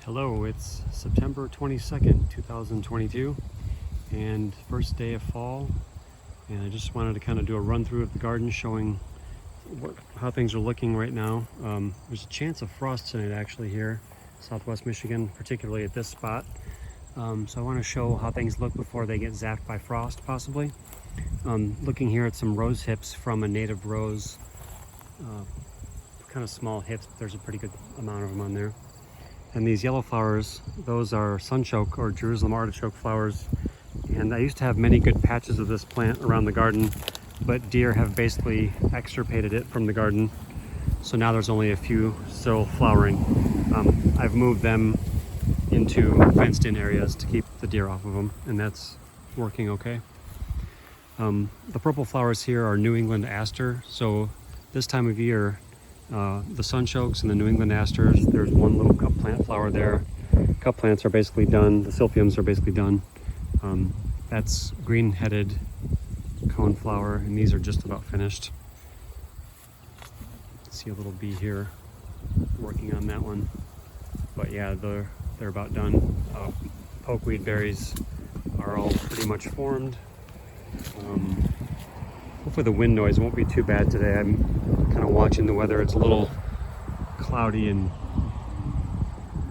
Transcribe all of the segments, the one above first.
Hello, it's September 22nd, 2022, and first day of fall, and I just wanted to kind of do a run through of the garden showing how things are looking right now. There's a chance of frost tonight actually here, Southwest Michigan, particularly at this spot. So I want to show how things look before they get zapped by frost possibly. Looking here at some rose hips from a native rose, kind of small hips, but there's a pretty good amount of them on there. And these yellow flowers, those are sunchoke or Jerusalem artichoke flowers. And I used to have many good patches of this plant around the garden, but deer have basically extirpated it from the garden. So now there's only a few still flowering. I've moved them into fenced in areas to keep the deer off of them, and that's working okay. The purple flowers here are New England Aster. So this time of year, the sunchokes and the New England Asters, there's one little cup plant flower there. Cup plants are basically done. The silphiums are basically done. That's green-headed coneflower, and these are just about finished. See a little bee here working on that one. But yeah, they're about done. Pokeweed berries are all pretty much formed. Hopefully the wind noise won't be too bad today. I'm kind of watching the weather. It's a little cloudy and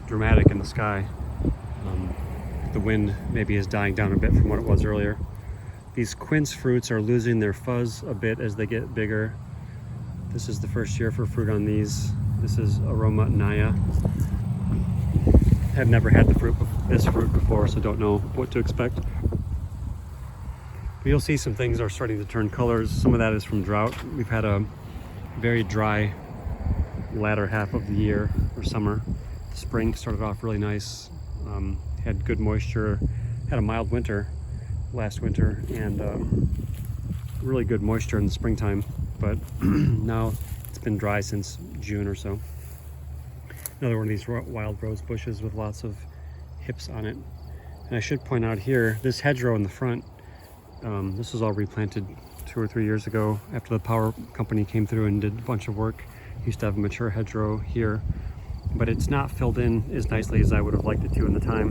dramatic in the sky. The wind maybe is dying down a bit from what it was earlier. These Quince Fruits are losing their fuzz a bit as they get bigger. This is the first year for fruit on these. This is Aroma Naya. I've never had this fruit before, so don't know what to expect. But you'll see some things are starting to turn colors. Some of that is from drought. We've had a very dry latter half of the year or summer. Spring started off really nice. Had good moisture. Had a mild winter last winter, and really good moisture in the springtime. But now it's been dry since June or so. Another one of these wild rose bushes with lots of hips on it. And I should point out here, this hedgerow in the front, this was all replanted 2 or 3 years ago after the power company came through and did a bunch of work. Used to have a mature hedgerow here, but it's not filled in as nicely as I would have liked it to in the time.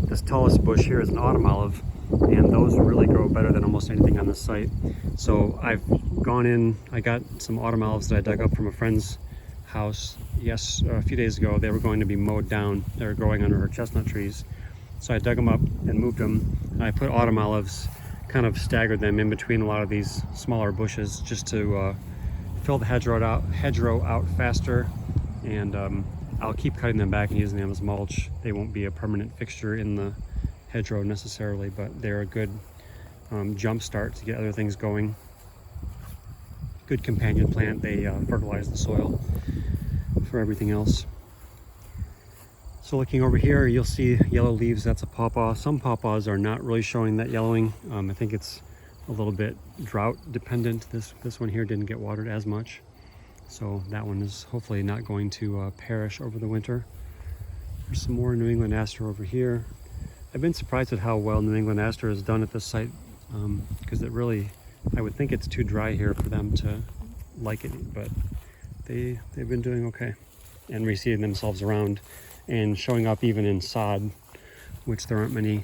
This tallest bush here is an autumn olive, and those really grow better than almost anything on this site. So I've gone in, I got some autumn olives that I dug up from a friend's house a few days ago. They were going to be mowed down. They were growing under her chestnut trees. So I dug them up and moved them, and I put autumn olives, kind of staggered them in between a lot of these smaller bushes just to fill the hedgerow out faster. And I'll keep cutting them back and using them as mulch. They won't be a permanent fixture in the hedgerow necessarily, but they're a good jump start to get other things going. Good companion plant. They fertilize the soil for everything else. So looking over here, you'll see yellow leaves. That's a pawpaw. Some pawpaws are not really showing that yellowing. I think it's a little bit drought dependent. This one here didn't get watered as much, so that one is hopefully not going to perish over the winter. There's some more New England Aster over here. I've been surprised at how well New England Aster has done at this site, because it really, I would think it's too dry here for them to like it, but they've been doing okay and reseeding themselves around and showing up even in sod, which there aren't many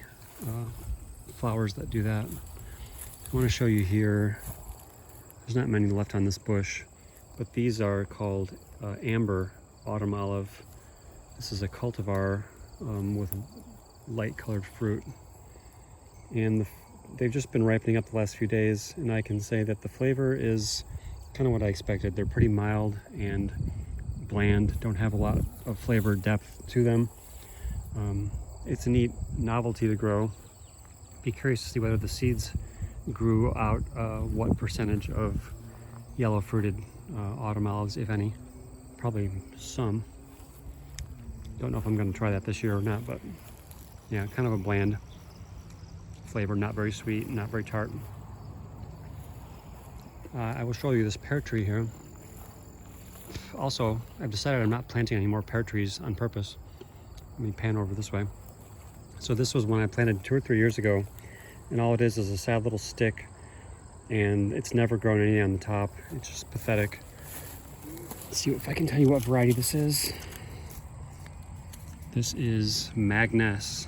flowers that do that. I want to show you here, there's not many left on this bush, but these are called amber autumn olive. This is a cultivar with light colored fruit, and they've just been ripening up the last few days, and I can say that the flavor is kind of what I expected. They're pretty mild and bland, don't have a lot of flavor depth to them. It's a neat novelty to grow. Be curious to see whether the seeds grew out what percentage of yellow fruited autumn olives, if any. Probably some. Don't know if I'm going to try that this year or not, but yeah, kind of a bland flavor, not very sweet, not very tart. I will show you this pear tree here. Also, I've decided I'm not planting any more pear trees on purpose. Let me pan over this way. So this was one I planted 2 or 3 years ago, and all it is a sad little stick, and it's never grown any on the top. It's just pathetic. Let's see if I can tell you what variety this is. This is Magnus,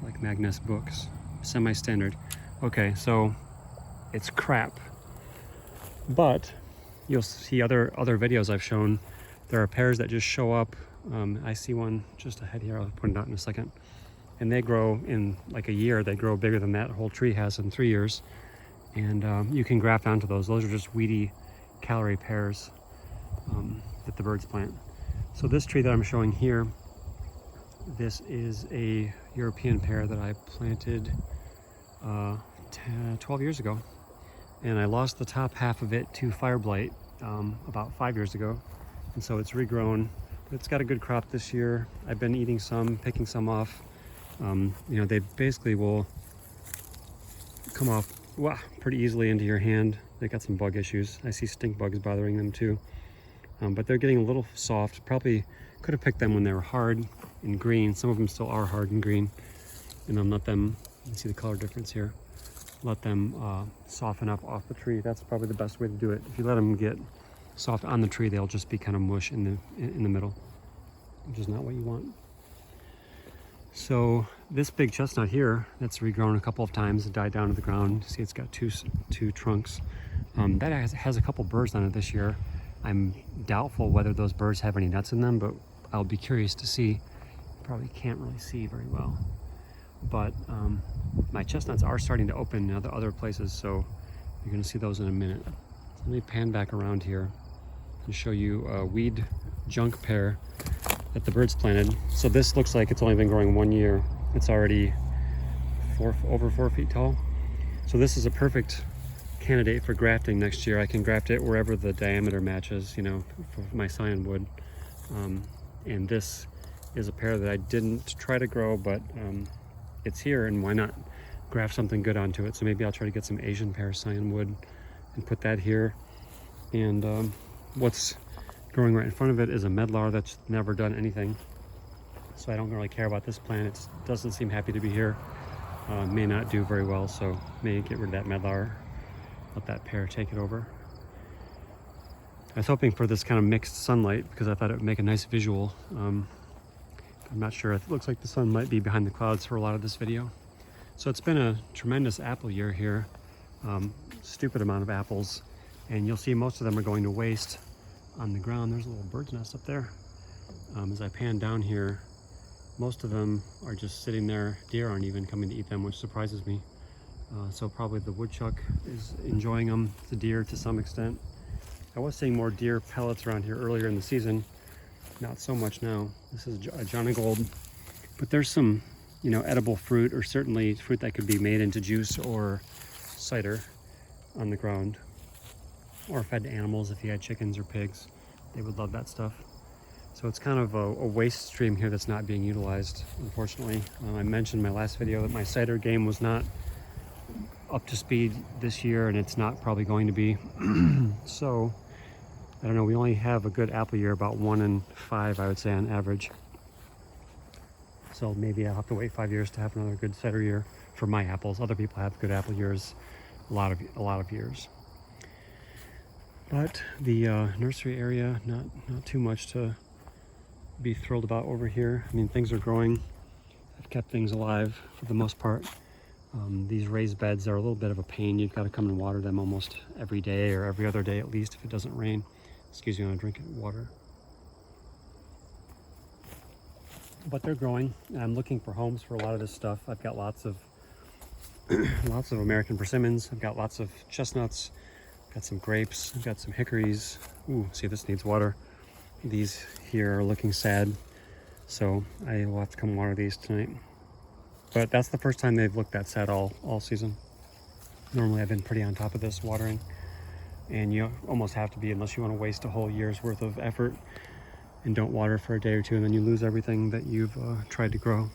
like Magnus books, semi-standard. Okay, so it's crap, but you'll see other videos I've shown. There are pears that just show up. I see one just ahead here. I'll point it out in a second. And they grow in like a year. They grow bigger than that whole tree has in 3 years. And you can graft onto those. Those are just weedy calorie pears that the birds plant. So this tree that I'm showing here, this is a European pear that I planted 12 years ago. And I lost the top half of it to fire blight about 5 years ago. And so it's regrown. It's got a good crop this year. I've been eating some, picking some off. You know, they basically will come off pretty easily into your hand. They got some bug issues. I see stink bugs bothering them too. But they're getting a little soft. Probably could have picked them when they were hard and green. Some of them still are hard and green. And then let them, you see the color difference here. Let them soften up off the tree. That's probably the best way to do it. If you let them get soft on the tree, they'll just be kind of mush in the middle, which is not what you want. So this big chestnut here, that's regrown a couple of times, it died down to the ground. See, it's got two trunks. That has a couple burrs on it this year. I'm doubtful whether those burrs have any nuts in them, but I'll be curious to see. Probably can't really see very well, but my chestnuts are starting to open in other places, so you're going to see those in a minute. Let me pan back around here and show you a weed junk pear that the birds planted. So this looks like it's only been growing 1 year. It's already over 4 feet tall. So this is a perfect candidate for grafting next year. I can graft it wherever the diameter matches, you know, for my cyanwood. And this is a pear that I didn't try to grow, but it's here, and why not graft something good onto it? So maybe I'll try to get some Asian pear cyanwood and put that here. And what's growing right in front of it is a medlar that's never done anything. So I don't really care about this plant. It doesn't seem happy to be here. May not do very well, so may get rid of that medlar. Let that pear take it over. I was hoping for this kind of mixed sunlight because I thought it would make a nice visual. I'm not sure. It looks like the sun might be behind the clouds for a lot of this video. So it's been a tremendous apple year here. Stupid amount of apples. And you'll see most of them are going to waste on the ground. There's a little bird's nest up there. As I pan down here, most of them are just sitting there. Deer aren't even coming to eat them, which surprises me. So probably the woodchuck is enjoying them, the deer to some extent. I was seeing more deer pellets around here earlier in the season. Not so much now. This is a Johnny Gold. But there's some, you know, edible fruit, or certainly fruit that could be made into juice or cider on the ground. Or fed to animals. If you had chickens or pigs, they would love that stuff. So it's kind of a waste stream here that's not being utilized, unfortunately. I mentioned in my last video that my cider game was not up to speed this year, and it's not probably going to be. So I don't know, we only have a good apple year, about 1 in 5, I would say, on average. So maybe I'll have to wait 5 years to have another good cider year for my apples. Other people have good apple years, a lot of years. But the nursery area, not too much to be thrilled about over here. I mean, things are growing. I've kept things alive for the most part. These raised beds are a little bit of a pain. You've got to come and water them almost every day, or every other day at least, if it doesn't rain. Excuse me, I'm drinking water. But they're growing. I'm looking for homes for a lot of this stuff. I've got lots of American persimmons. I've got lots of chestnuts. I've got some grapes. I've got some hickories. Ooh, see, this needs water. These here are looking sad, so I will have to come water these tonight. But that's the first time they've looked that sad all season. Normally I've been pretty on top of this watering, and you almost have to be, unless you want to waste a whole year's worth of effort and don't water for a day or two, and then you lose everything that you've tried to grow.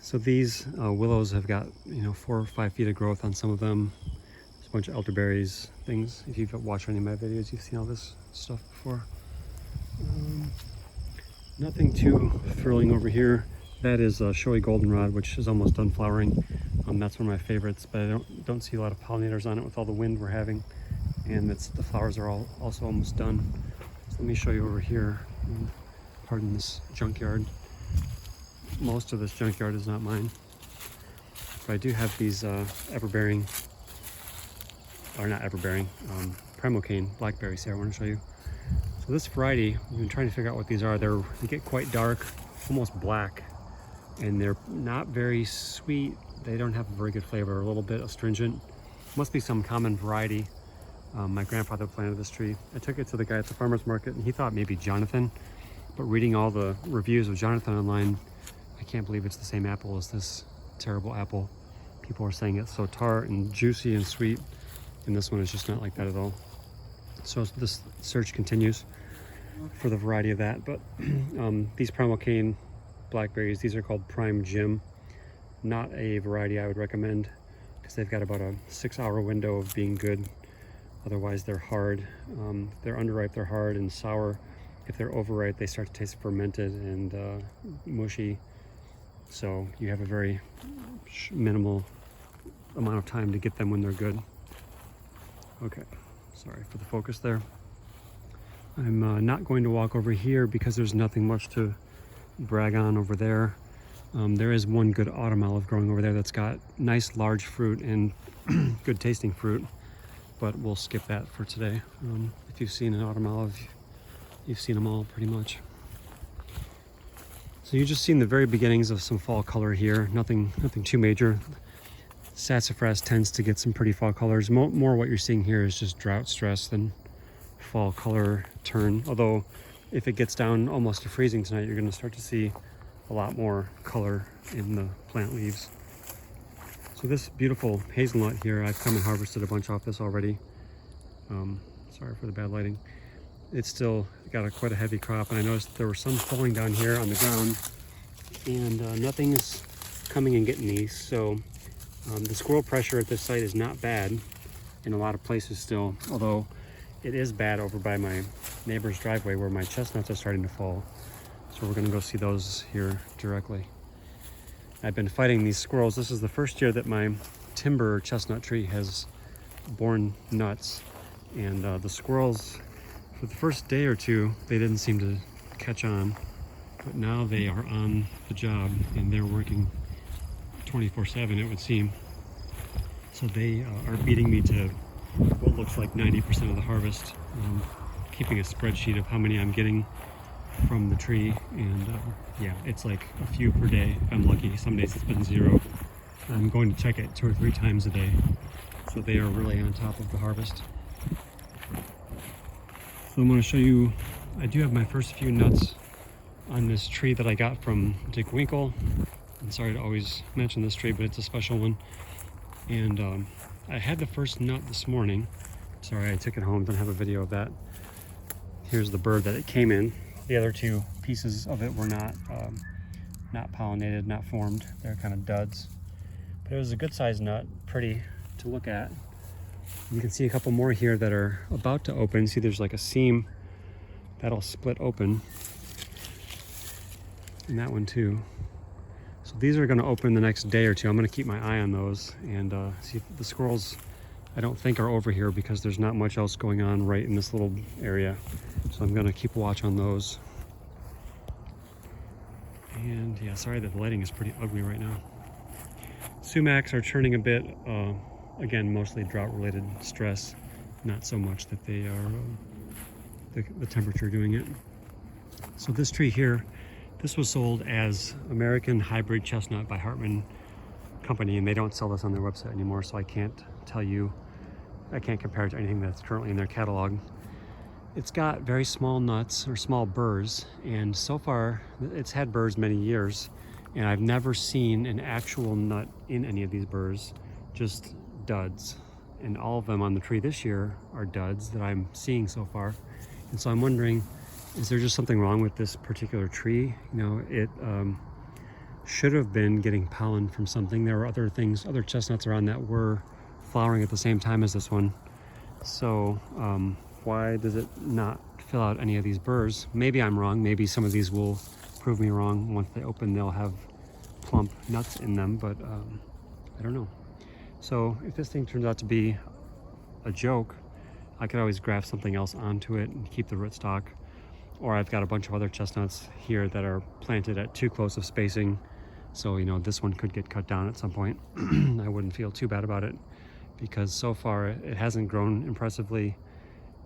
So these willows have got, you know, 4 or 5 feet of growth on some of them. There's a bunch of elderberries, things. If you've watched any of my videos, you've seen all this stuff before. Nothing too thrilling over here. That is a showy goldenrod, which is almost done flowering. That's one of my favorites, but I don't see a lot of pollinators on it with all the wind we're having, and the flowers are also almost done. So let me show you over here. Pardon this junkyard. most of this junkyard is not mine. But I do have these everbearing, or not everbearing, Primocane Blackberries here I want to show you. So this variety, we've been trying to figure out what these are. They get quite dark, almost black, and they're not very sweet. They don't have a very good flavor, a little bit astringent. Must be some common variety. My grandfather planted this tree. I took it to the guy at the farmer's market and he thought maybe Jonathan, but reading all the reviews of Jonathan online, I can't believe it's the same apple as this terrible apple. People are saying it's so tart and juicy and sweet, and this one is just not like that at all. So this search continues for the variety of that, but these Primocane Blackberries, these are called Prime Jim. Not a variety I would recommend because they've got about a 6-hour window of being good. Otherwise they're hard. If they're underripe, they're hard and sour. If they're overripe, they start to taste fermented and mushy. So you have a very minimal amount of time to get them when they're good. Okay, sorry for the focus there. I'm not going to walk over here because there's nothing much to brag on over there. There is one good autumn olive growing over there that's got nice large fruit and good tasting fruit, but we'll skip that for today. If you've seen an autumn olive, you've seen them all pretty much. So you've just seen the very beginnings of some fall color here. Nothing too major. Sassafras tends to get some pretty fall colors. More what you're seeing here is just drought stress than fall color turn. Although if it gets down almost to freezing tonight, you're going to start to see a lot more color in the plant leaves. So this beautiful hazelnut here, I've come and harvested a bunch off this already. Sorry for the bad lighting. It's still got quite a heavy crop, and I noticed there were some falling down here on the ground, and nothing is coming and getting these. So the squirrel pressure at this site is not bad in a lot of places still, although it is bad over by my neighbor's driveway where my chestnuts are starting to fall. So we're gonna go see those here directly. I've been fighting these squirrels. This is the first year that my timber chestnut tree has borne nuts, and the squirrels, for the first day or two, they didn't seem to catch on, but now they are on the job and they're working 24/7, it would seem. So they are beating me to what looks like 90% of the harvest. Keeping a spreadsheet of how many I'm getting from the tree, and yeah, it's like a few per day if I'm lucky. Some days it's been 0. I'm going to check it 2 or 3 times a day, so they are really on top of the harvest. So I'm going to show you, I do have my first few nuts on this tree that I got from Dick Winkle. I'm sorry to always mention this tree, but it's a special one. And I had the first nut this morning. Sorry, I took it home, don't have a video of that. Here's the bird that it came in. The other 2 pieces of it were not pollinated, not formed. They're kind of duds. But it was a good sized nut, pretty to look at. You can see a couple more here that are about to open. See, there's like a seam that'll split open. And that one too. So these are going to open the next day or 2. I'm going to keep my eye on those and see if the squirrels, I don't think, are over here because there's not much else going on right in this little area. So I'm going to keep a watch on those. And yeah, sorry that the lighting is pretty ugly right now. Sumacs are churning a bit. Again, mostly drought-related stress. Not so much that they are the temperature doing it. So this tree here, this was sold as American Hybrid Chestnut by Hartman Company, and they don't sell this on their website anymore, so I can't tell you, I can't compare it to anything that's currently in their catalog. It's got very small nuts, or small burrs, and so far it's had burrs many years, and I've never seen an actual nut in any of these burrs, just duds. And all of them on the tree this year are duds that I'm seeing so far. And so I'm wondering, is there just something wrong with this particular tree? You know, it should have been getting pollen from something. There were other things, other chestnuts around that were flowering at the same time as this one. So why does it not fill out any of these burrs? Maybe I'm wrong. Maybe some of these will prove me wrong. Once they open, they'll have plump nuts in them, but I don't know. So if this thing turns out to be a joke, I could always graft something else onto it and keep the rootstock. or I've got a bunch of other chestnuts here that are planted at too close of spacing. So, this one could get cut down at some point. I wouldn't feel too bad about it because so far it hasn't grown impressively,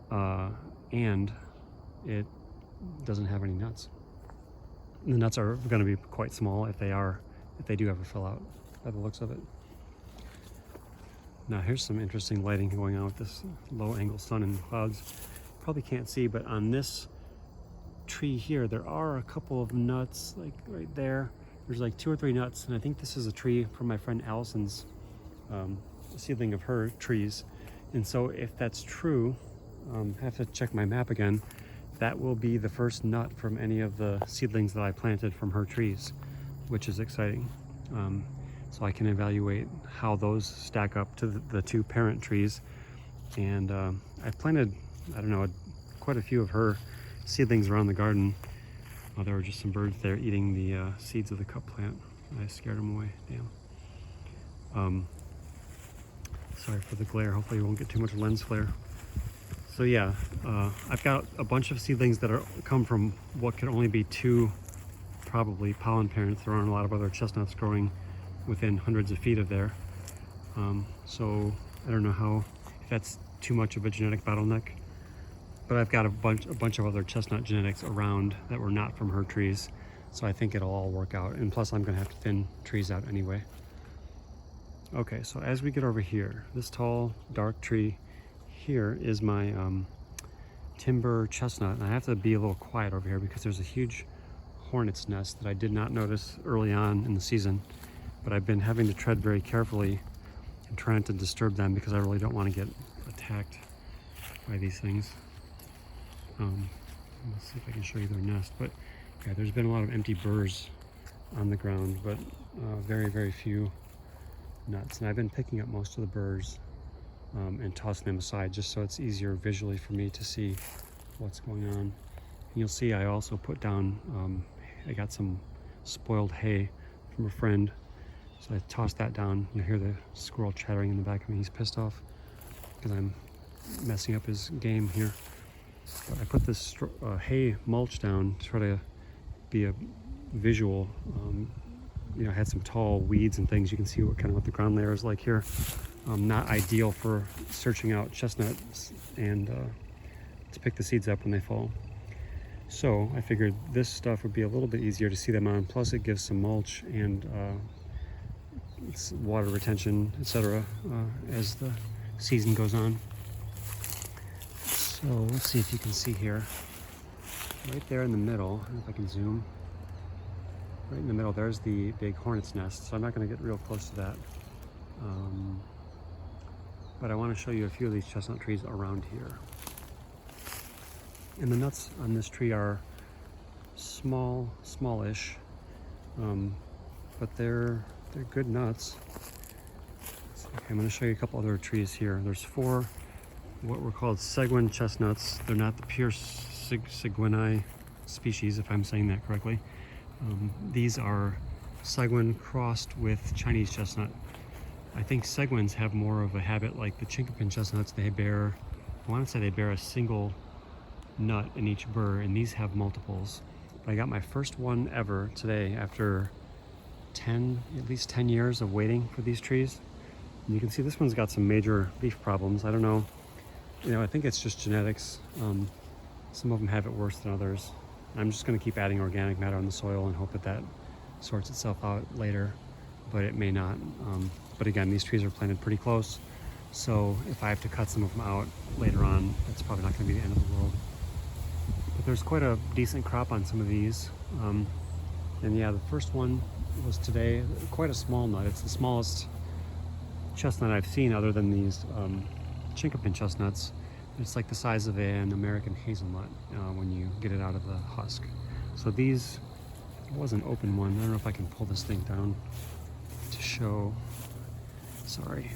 and it doesn't have any nuts. And the nuts are going to be quite small if they do ever fill out by the looks of it. Now here's some interesting lighting going on with this low angle sun and clouds. Probably can't see, but on this tree here there are a couple of nuts, like right there. There's like 2 or 3 nuts, and I think this is a tree from my friend Allison's seedling of her trees. And so if that's true, I have to check my map again. That will be the first nut from any of the seedlings that I planted from her trees, which is exciting. So I can evaluate how those stack up to the 2 parent trees. And I've planted, I don't know, quite a few of her seedlings around the garden. There were just some birds there eating the seeds of the cup plant. I scared them away, damn. Sorry for the glare, hopefully you won't get too much lens flare. So yeah, I've got a bunch of seedlings that come from what can only be 2 probably pollen parents. There aren't a lot of other chestnuts growing within hundreds of feet of there. So I don't know if that's too much of a genetic bottleneck. But I've got a bunch of other chestnut genetics around that were not from her trees, so I think it'll all work out. And plus, I'm going to have to thin trees out anyway. Okay, so as we get over here, this tall, dark tree here is my timber chestnut. And I have to be a little quiet over here because there's a huge hornet's nest that I did not notice early on in the season, but I've been having to tread very carefully and trying to disturb them because I really don't want to get attacked by these things. Let's see if I can show you their nest. But yeah, there's been a lot of empty burrs on the ground, but very, very few nuts. And I've been picking up most of the burrs and tossing them aside just so it's easier visually for me to see what's going on. And you'll see I also put down, I got some spoiled hay from a friend, so I tossed that down. You'll hear the squirrel chattering in the back of me. He's pissed off because I'm messing up his game here. But I put this hay mulch down to try to be a visual. I had some tall weeds and things. You can see what the ground layer is like here. Not ideal for searching out chestnuts and to pick the seeds up when they fall. So I figured this stuff would be a little bit easier to see them on. Plus it gives some mulch and water retention, etc. As the season goes on. So let's see if you can see here. Right there in the middle, I don't know if I can zoom. Right in the middle, there's the big hornet's nest. So I'm not going to get real close to that. But I want to show you a few of these chestnut trees around here. And the nuts on this tree are smallish, but they're good nuts. Okay, I'm going to show you a couple other trees here. There's 4 what were called Seguin chestnuts. They're not the Pears seguini species, if I'm saying that correctly. These are Seguin crossed with Chinese chestnut. I think Seguins have more of a habit like the chinkapin chestnuts. I want to say they bear a single nut in each burr, and these have multiples. But I got my first one ever today after at least 10 years of waiting for these trees. And you can see this one's got some major leaf problems. I don't know. I think it's just genetics. Some of them have it worse than others. I'm just going to keep adding organic matter on the soil and hope that sorts itself out later, but it may not. But again, these trees are planted pretty close, so if I have to cut some of them out later on, that's probably not going to be the end of the world. But there's quite a decent crop on some of these. And yeah, the first one was today, quite a small nut. It's the smallest chestnut I've seen other than these chinkapin chestnuts. It's like the size of an American hazelnut when you get it out of the husk. So these, it was an open one. I don't know if I can pull this thing down to show. Sorry.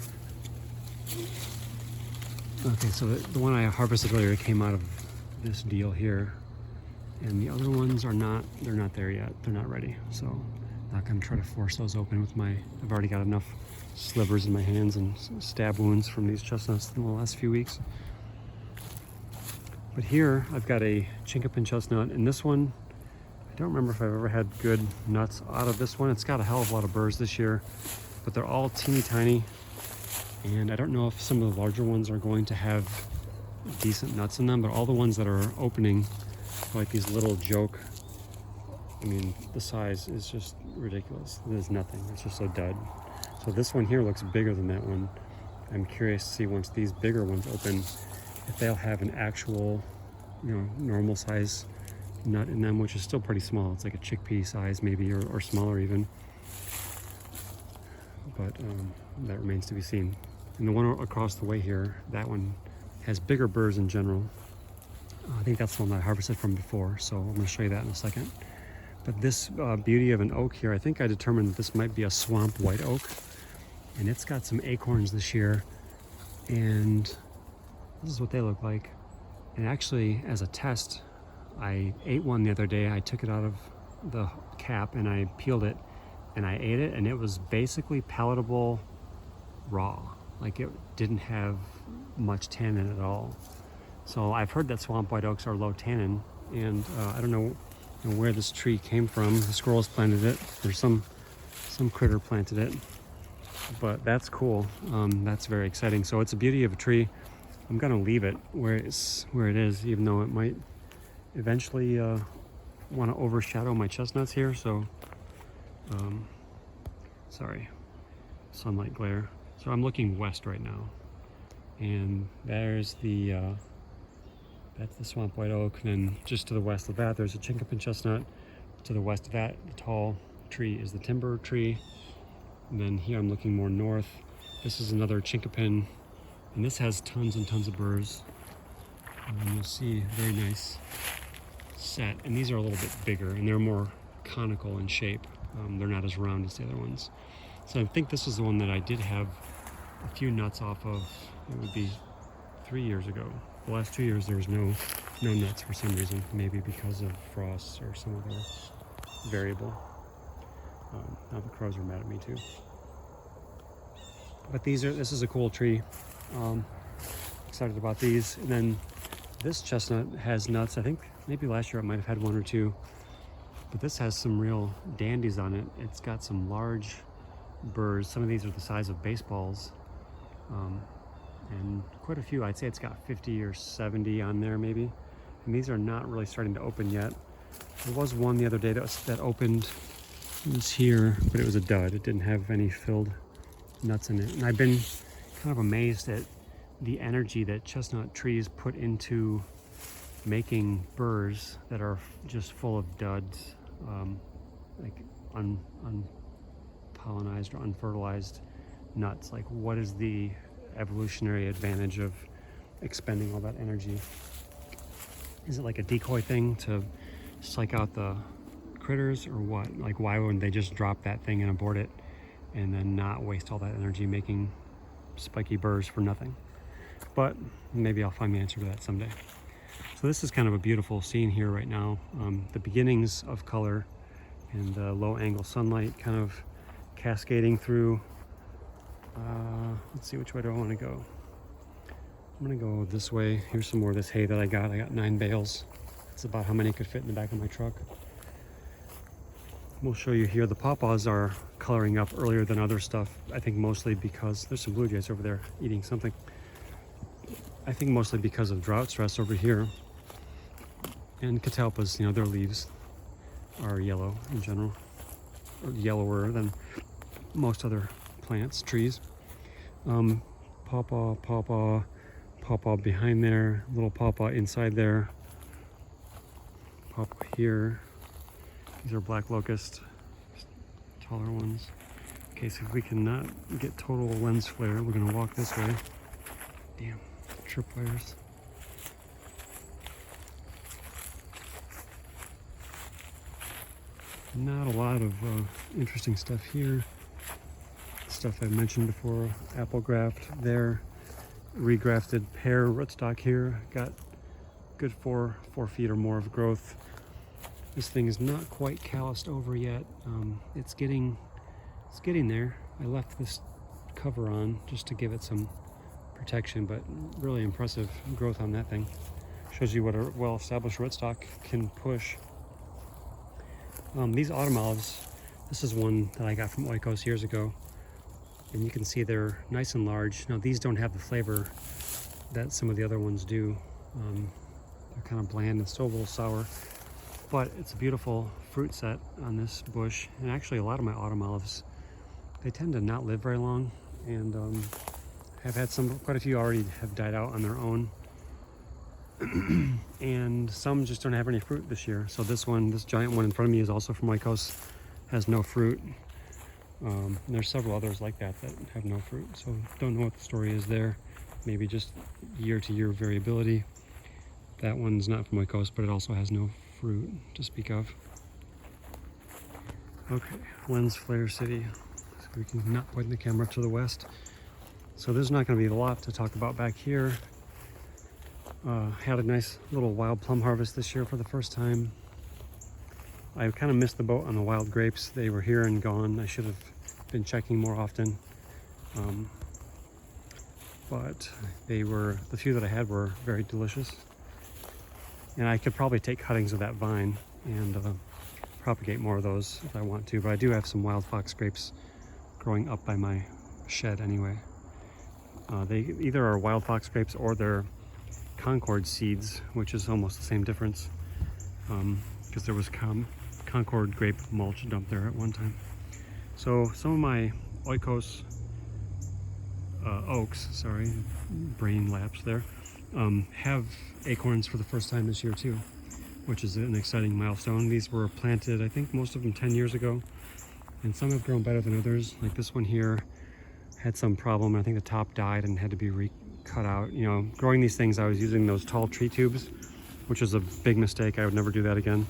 Okay, so the one I harvested earlier came out of this deal here, and the other ones are not. They're not there yet. They're not ready. So I'm not going to try to force those open with I've already got enough slivers in my hands and stab wounds from these chestnuts in the last few weeks. But here I've got a chinkapin chestnut, and this one, I don't remember if I've ever had good nuts out of this one. It's got a hell of a lot of burrs this year, but they're all teeny tiny. And I don't know if some of the larger ones are going to have decent nuts in them, but all the ones that are opening, like these little joke, I mean, the size is just ridiculous. There's nothing, it's just a dud. So this one here looks bigger than that one. I'm curious to see once these bigger ones open, if they'll have an actual, normal size nut in them, which is still pretty small. It's like a chickpea size maybe, or smaller even. But that remains to be seen. And the one across the way here, that one has bigger burrs in general. I think that's the one that I harvested from before, so I'm going to show you that in a second. But this beauty of an oak here, I think I determined that this might be a swamp white oak. And it's got some acorns this year, and this is what they look like. And actually, as a test, I ate one the other day. I took it out of the cap and I peeled it and I ate it, and it was basically palatable raw. Like, it didn't have much tannin at all. So I've heard that swamp white oaks are low tannin, and I don't know where this tree came from. The squirrels planted it, or some critter planted it, but that's cool. That's very exciting. So it's a beauty of a tree. I'm gonna leave it where it is, even though it might eventually want to overshadow my chestnuts here. So sorry, sunlight glare. So I'm looking west right now, and there's that's the swamp white oak. And then just to the west of that, there's a chinkapin chestnut. To the west of that, the tall tree is the timber tree. And then here I'm looking more north. This is another chinkapin, and this has tons and tons of burrs. And you'll see a very nice set. And these are a little bit bigger, and they're more conical in shape. They're not as round as the other ones. So I think this is the one that I did have a few nuts off of. It would be 3 years ago. The last 2 years there was no nuts for some reason, maybe because of frost or some other variable. Now the crows are mad at me too. But this is a cool tree. Excited about these. And then this chestnut has nuts. I think maybe last year I might have had one or two, but this has some real dandies on it. It's got some large burrs. Some of these are the size of baseballs, and quite a few. I'd say it's got 50 or 70 on there maybe. And these are not really starting to open yet. There was one the other day that opened. It was here, but it was a dud. It didn't have any filled nuts in it. And I've been kind of amazed at the energy that chestnut trees put into making burrs that are just full of duds, like unpollinized or unfertilized nuts. Like, what is the evolutionary advantage of expending all that energy? Is it like a decoy thing to psych out the critters, or what? Like, why wouldn't they just drop that thing and abort it and then not waste all that energy making spiky burrs for nothing? But maybe I'll find the answer to that someday. So this is kind of a beautiful scene here right now. The beginnings of color and low angle sunlight kind of cascading through. Let's see, which way do I want to go? I'm gonna go this way. Here's some more of this hay that I got. I got 9 bales. That's about how many could fit in the back of my truck. We'll show you here. The pawpaws are coloring up earlier than other stuff. I think mostly because there's some blue jays over there eating something. I think mostly because of drought stress over here. And catalpas, their leaves are yellow in general, or yellower than most other plants, trees. Pawpaw behind there, little pawpaw inside there, pawpaw here. These are black locust, taller ones. Okay, so if we cannot get total lens flare, we're gonna walk this way. Damn, tripwires. Not a lot of interesting stuff here. Stuff I mentioned before, apple graft there, regrafted pear rootstock here. Got good 4 feet or more of growth. This thing is not quite calloused over yet. It's getting there. I left this cover on just to give it some protection, but really impressive growth on that thing. Shows you what a well-established rootstock can push. These autumn olives, this is one that I got from Oikos years ago, and you can see they're nice and large. Now these don't have the flavor that some of the other ones do. They're kind of bland and still a little sour, but it's a beautiful fruit set on this bush. And actually a lot of my autumn olives, they tend to not live very long, and I've had quite a few already have died out on their own. And some just don't have any fruit this year. So this giant one in front of me is also from Lycos, has no fruit. And there's several others like that have no fruit. So don't know what the story is there. Maybe just year to year variability. That one's not from Lycos, but it also has no fruit to speak of. Okay, Lens Flare City. So we can not point the camera to the west. So there's not going to be a lot to talk about back here. Had a nice little wild plum harvest this year for the first time. I kind of missed the boat on the wild grapes. They were here and gone. I should have been checking more often. But the few that I had were very delicious. And I could probably take cuttings of that vine and propagate more of those if I want to. But I do have some wild fox grapes growing up by my shed anyway. They either are wild fox grapes or they're Concord seeds, which is almost the same difference, because there was Concord grape mulch dumped there at one time. So some of my Oikos oaks, sorry, brain lapse there, have acorns for the first time this year too, which is an exciting milestone. These were planted, I think most of them 10 years ago, and some have grown better than others. Like this one here had some problem. I think the top died and had to be cut out. You know, growing these things, I was using those tall tree tubes, which is a big mistake. I would never do that again.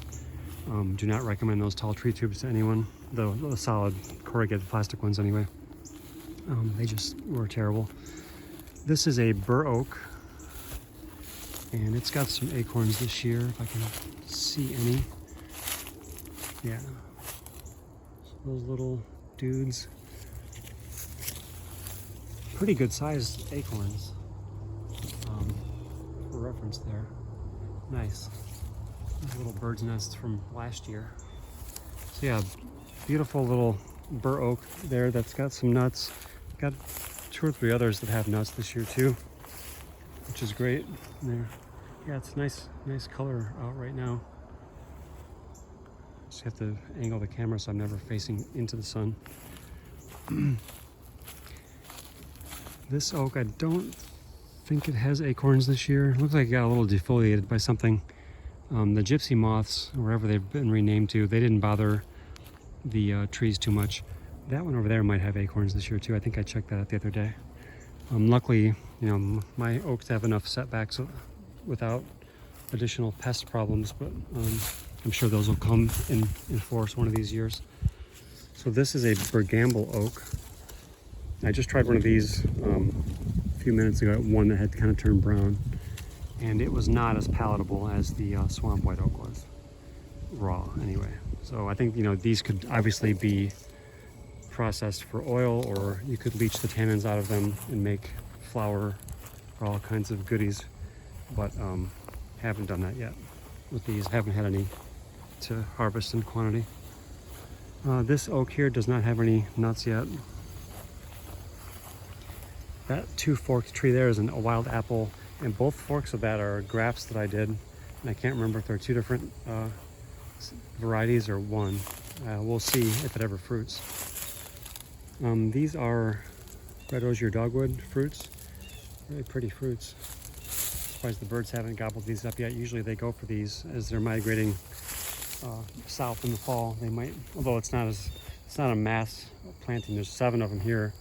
Do not recommend those tall tree tubes to anyone, the solid corrugated plastic ones anyway. They just were terrible. This is a Bur Oak, and it's got some acorns this year, if I can see any. Yeah, those little dudes. Pretty good sized acorns. For reference there. Nice. These little bird's nests from last year. So yeah, beautiful little Bur Oak there that's got some nuts. Got 2 or 3 others that have nuts this year too, which is great. There. Yeah, it's nice color out right now. Just have to angle the camera so I'm never facing into the sun. This oak, I don't think it has acorns this year. It looks like it got a little defoliated by something. The gypsy moths, wherever they've been renamed to, they didn't bother the trees too much. That one over there might have acorns this year too. I think I checked that out the other day. Luckily, you know, my oaks have enough setbacks without additional pest problems, but I'm sure those will come in force one of these years. So this is a Bergamble oak. I just tried one of these a few minutes ago, one that had kind of turned brown, and it was not as palatable as the swamp white oak was, raw anyway. So I think, you know, these could obviously be processed for oil, or you could leach the tannins out of them and make flour or all kinds of goodies, but haven't done that yet with these. Haven't had any to harvest in quantity. This oak here does not have any nuts yet. That 2-forked tree there is a wild apple, and both forks of that are grafts that I did, and I can't remember if they're 2 different varieties or one. We'll see if it ever fruits. These are Red Osier Dogwood Fruits. Really pretty fruits. Surprised the birds haven't gobbled these up yet. Usually they go for these as they're migrating south in the fall. They might, although it's not a mass planting. There's 7 of them here,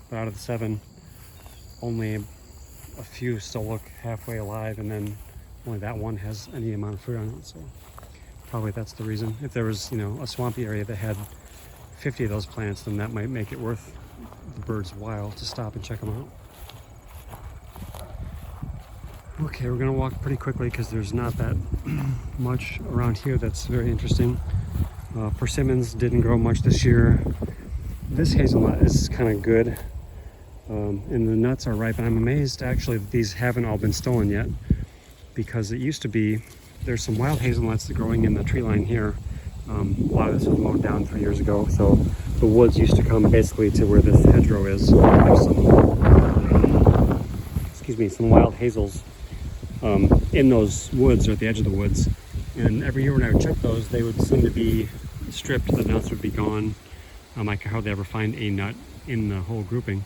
but out of the 7, only a few still look halfway alive, and then only that one has any amount of fruit on it. So probably that's the reason. If there was, you know, a swampy area that had 50 of those plants, then that might make it worth the birds' while to stop and check them out. Okay, we're gonna walk pretty quickly because there's not that much around here that's very interesting. Persimmons didn't grow much this year. This hazelnut is kind of good, and the nuts are ripe, and I'm amazed actually that these haven't all been stolen yet. because it used to be, there's some wild hazelnuts growing in the tree line here. A lot of this was mowed down 3 years ago, so the woods used to come basically to where this hedgerow is. There's some wild hazels in those woods or at the edge of the woods. And every year when I would check those, they would seem to be stripped, the nuts would be gone. I could hardly ever find a nut in the whole grouping.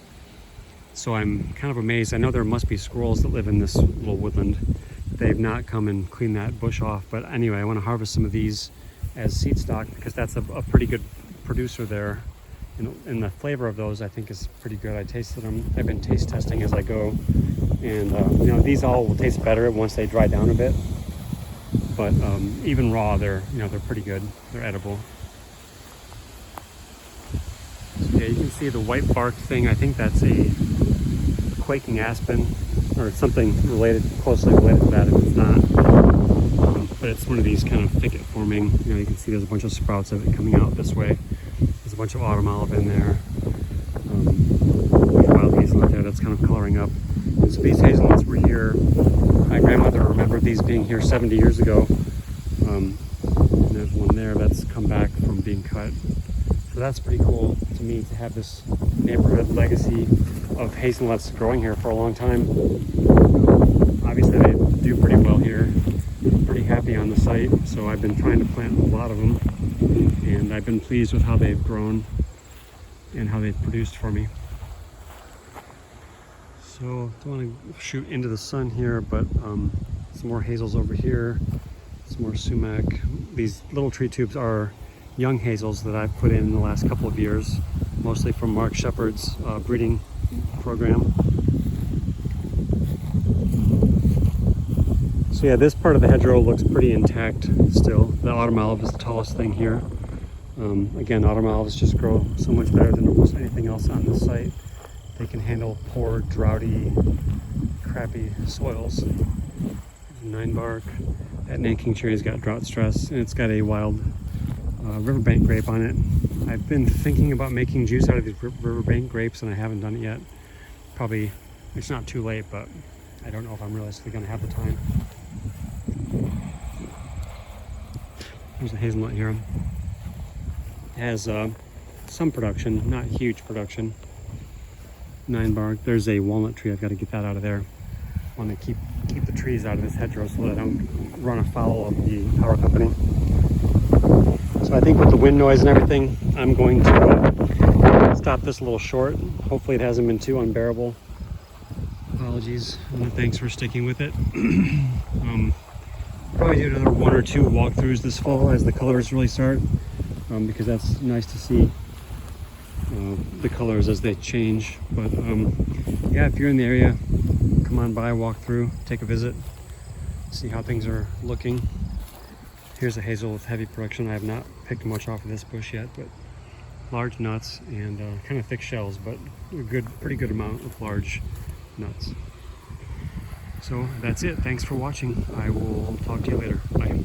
So I'm kind of amazed. I know there must be squirrels that live in this little woodland. They've not come and cleaned that bush off. But anyway, I want to harvest some of these as seed stock because that's a pretty good producer there. And the flavor of those I think is pretty good. I tasted them. I've been taste testing as I go. And these all will taste better once they dry down a bit. But even raw, they're pretty good. They're edible. So yeah, you can see the white bark thing. I think that's a quaking aspen or something closely related to that if it's not. But it's one of these kind of thicket forming. You can see there's a bunch of sprouts of it coming out this way. There's a bunch of autumn olive in there. Wild hazelnut there that's kind of coloring up. And so these hazelnuts were here. My grandmother remembered these being here 70 years ago. And there's one there that's come back from being cut. So that's pretty cool to me to have this neighborhood legacy of hazelnuts growing here for a long time. Obviously they do pretty well here. I'm pretty happy on the site, so I've been trying to plant a lot of them, and I've been pleased with how they've grown and how they've produced for me. So I don't want to shoot into the sun here, but some more hazels over here, some more sumac. These little tree tubes are young hazels that I've put in the last couple of years, mostly from Mark Shepard's breeding program. So yeah, this part of the hedgerow looks pretty intact still. The autumn olive is the tallest thing here. Again, autumn olives just grow so much better than almost anything else on this site. They can handle poor, droughty, crappy soils. 9 bark. That Nanking cherry's got drought stress, and it's got a wild riverbank grape on it. I've been thinking about making juice out of these riverbank grapes, and I haven't done it yet. Probably, it's not too late, but I don't know if I'm realistically going to have the time. There's a hazelnut here. It has some production, not huge production. 9 bark. There's a walnut tree. I've got to get that out of there. I want to keep the trees out of this hedgerow so that I don't run afoul of the power company. So I think with the wind noise and everything, I'm going to stop this a little short. Hopefully it hasn't been too unbearable. Apologies, and thanks for sticking with it. Probably do another 1 or 2 walkthroughs this fall as the colors really start, because that's nice to see the colors as they change. But yeah, if you're in the area, come on by, walk through, take a visit, see how things are looking. Here's a hazel with heavy production. I have not picked much off of this bush yet, but large nuts and kind of thick shells, but a pretty good amount of large nuts. So that's it. Thanks for watching. I will talk to you later. Bye.